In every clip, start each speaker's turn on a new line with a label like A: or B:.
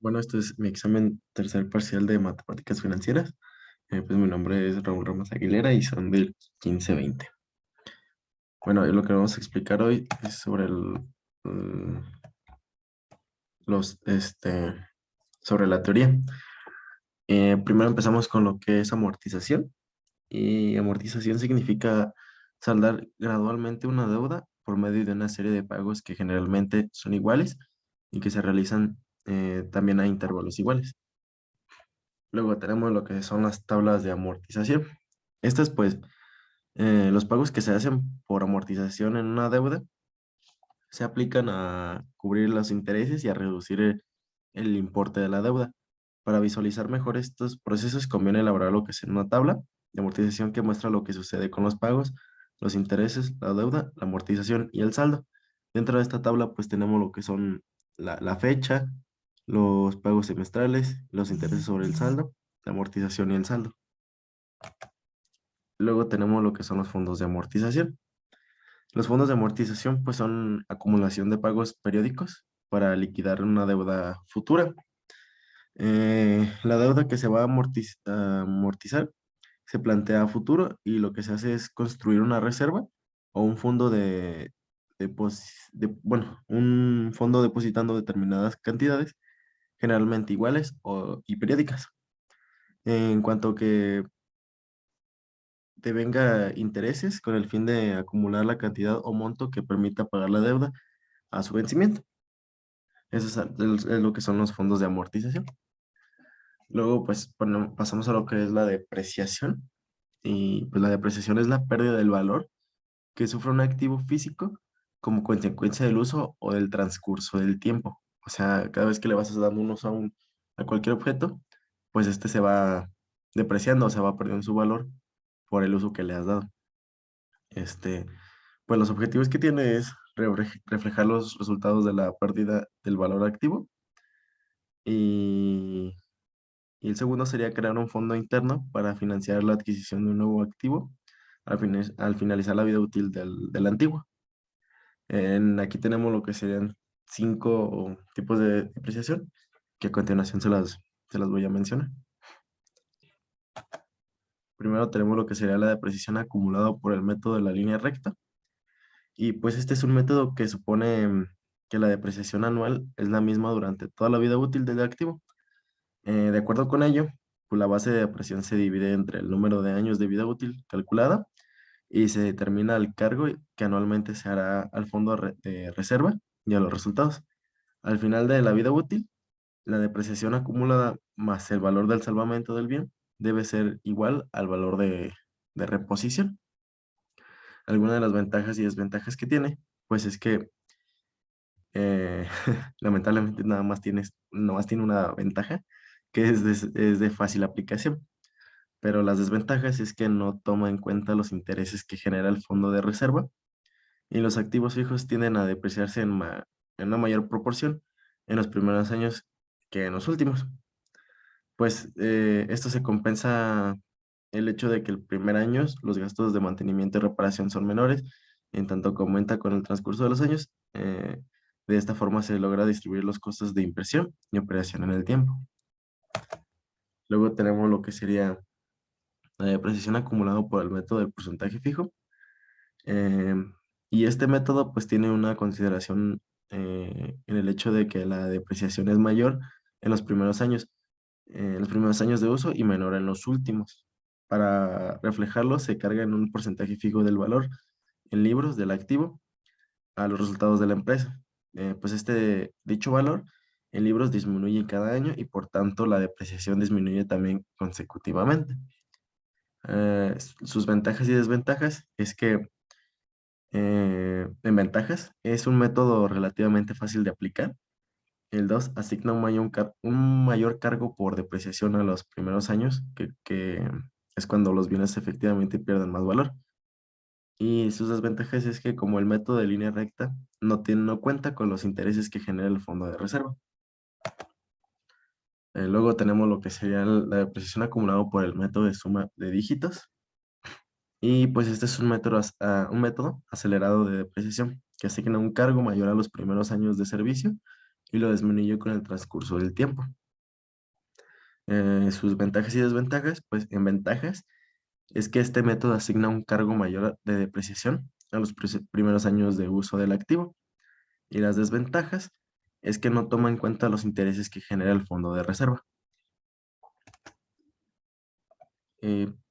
A: Bueno, este es mi examen tercer parcial de matemáticas financieras. Pues mi nombre es Raúl Ramos Aguilera y son del 1520. Bueno, y lo que vamos a explicar hoy es sobre mm, los, este, sobre la teoría. Primero empezamos con lo que es amortización. Y amortización significa saldar gradualmente una deuda por medio de una serie de pagos que generalmente son iguales y que se realizan también a intervalos iguales. Luego tenemos lo que son las tablas de amortización. Estas, pues, los pagos que se hacen por amortización en una deuda se aplican a cubrir los intereses y a reducir el importe de la deuda. Para visualizar mejor estos procesos conviene elaborar lo que es una tabla de amortización que muestra lo que sucede con los pagos, los intereses, la deuda, la amortización y el saldo. Dentro de esta tabla, pues tenemos lo que son la fecha, los pagos semestrales, los intereses sobre el saldo, la amortización y el saldo. Luego tenemos lo que son los fondos de amortización. Los fondos de amortización pues son acumulación de pagos periódicos para liquidar una deuda futura. La deuda que se va a amortizar se plantea a futuro y lo que se hace es construir una reserva o un fondo bueno, un fondo depositando determinadas cantidades, generalmente iguales y periódicas. En cuanto que devenga intereses con el fin de acumular la cantidad o monto que permita pagar la deuda a su vencimiento. Eso es lo que son los fondos de amortización. Luego, pues, bueno, pasamos a lo que es la depreciación. Y pues la depreciación es la pérdida del valor que sufre un activo físico como consecuencia del uso o del transcurso del tiempo. O sea, cada vez que le vas dando un uso a cualquier objeto, pues este se va depreciando, o sea, va perdiendo su valor por el uso que le has dado. Este, pues los objetivos que tiene es reflejar los resultados de la pérdida del valor activo y, y el segundo sería crear un fondo interno para financiar la adquisición de un nuevo activo al finalizar la vida útil del antiguo. Aquí tenemos lo que serían cinco tipos de depreciación que a continuación se las voy a mencionar. Primero tenemos lo que sería la depreciación acumulada por el método de la línea recta. Y pues este es un método que supone que la depreciación anual es la misma durante toda la vida útil del activo. De acuerdo con ello, pues la base de depreciación se divide entre el número de años de vida útil calculada y se determina el cargo que anualmente se hará al fondo de reserva y a los resultados. Al final de la vida útil, la depreciación acumulada más el valor del salvamento del bien debe ser igual al valor de reposición. Alguna de las ventajas y desventajas que tiene, pues es que Eh, lamentablemente nada más tiene una ventaja, que es de fácil aplicación, pero las desventajas es que no toma en cuenta los intereses que genera el fondo de reserva y los activos fijos tienden a depreciarse en una mayor proporción en los primeros años que en los últimos. Pues esto se compensa el hecho de que el primer año los gastos de mantenimiento y reparación son menores, en tanto que aumenta con el transcurso de los años. De esta forma se logra distribuir los costos de impresión y operación en el tiempo. Luego tenemos lo que sería la depreciación acumulada por el método del porcentaje fijo. eh, y este método pues tiene una consideración en el hecho de que la depreciación es mayor en los primeros años de uso y menor en los últimos. Para reflejarlo, se carga en un porcentaje fijo del valor en libros del activo a los resultados de la empresa. Pues dicho valor en libros disminuye cada año y por tanto la depreciación disminuye también consecutivamente. Sus ventajas y desventajas es que en ventajas es un método relativamente fácil de aplicar. El 2 asigna un mayor cargo por depreciación a los primeros años, que es cuando los bienes efectivamente pierden más valor. Y sus desventajas es que como el método de línea recta no cuenta con los intereses que genera el fondo de reserva. Luego tenemos lo que sería la depreciación acumulada por el método de suma de dígitos. Y pues este es un método acelerado de depreciación que asigna un cargo mayor a los primeros años de servicio y lo disminuye con el transcurso del tiempo. Sus ventajas y desventajas, pues en ventajas es que este método asigna un cargo mayor de depreciación a los primeros años de uso del activo. Y las desventajas es que no toma en cuenta los intereses que genera el fondo de reserva.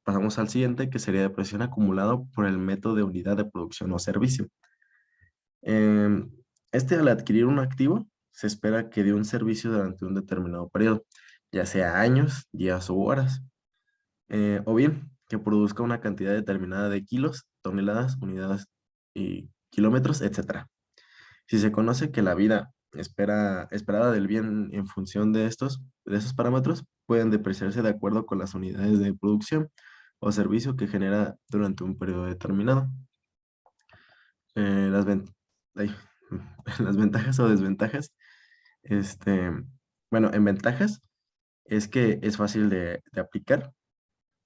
A: Pasamos al siguiente, que sería depreciación acumulado por el método de unidad de producción o servicio. Em, al adquirir un activo, se espera que dé un servicio durante un determinado periodo, ya sea años, días o horas, o bien que produzca una cantidad determinada de kilos, toneladas, unidades y kilómetros, etcétera. Si se conoce que la vida esperada del bien en función de esos parámetros pueden depreciarse de acuerdo con las unidades de producción o servicio que genera durante un periodo determinado. Las, ay, las ventajas o desventajas, este, bueno, en ventajas es que es fácil de aplicar.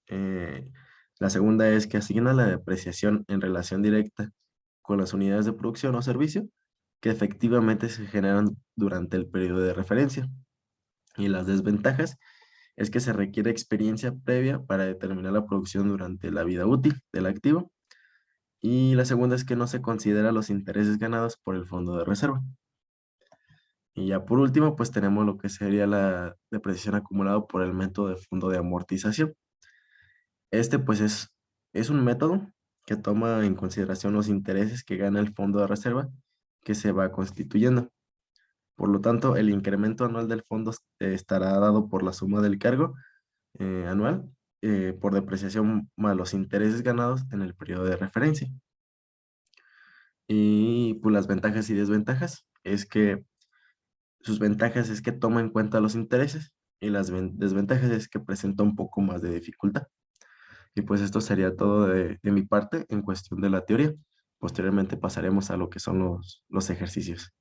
A: Eh, la segunda es que asigna la depreciación en relación directa con las unidades de producción o servicio que efectivamente se generan durante el periodo de referencia. Y las desventajas es que se requiere experiencia previa para determinar la producción durante la vida útil del activo. Y la segunda es que no se considera los intereses ganados por el fondo de reserva. Y ya por último, pues tenemos lo que sería la depreciación acumulada por el método de fondo de amortización. Pues es un método que toma en consideración los intereses que gana el fondo de reserva que se va constituyendo. Por lo tanto, el incremento anual del fondo estará dado por la suma del cargo anual por depreciación más los intereses ganados en el periodo de referencia. Y pues las ventajas y desventajas es que sus ventajas es que toma en cuenta los intereses y las desventajas es que presenta un poco más de dificultad. Y pues esto sería todo de mi parte en cuestión de la teoría. Posteriormente pasaremos a lo que son los ejercicios.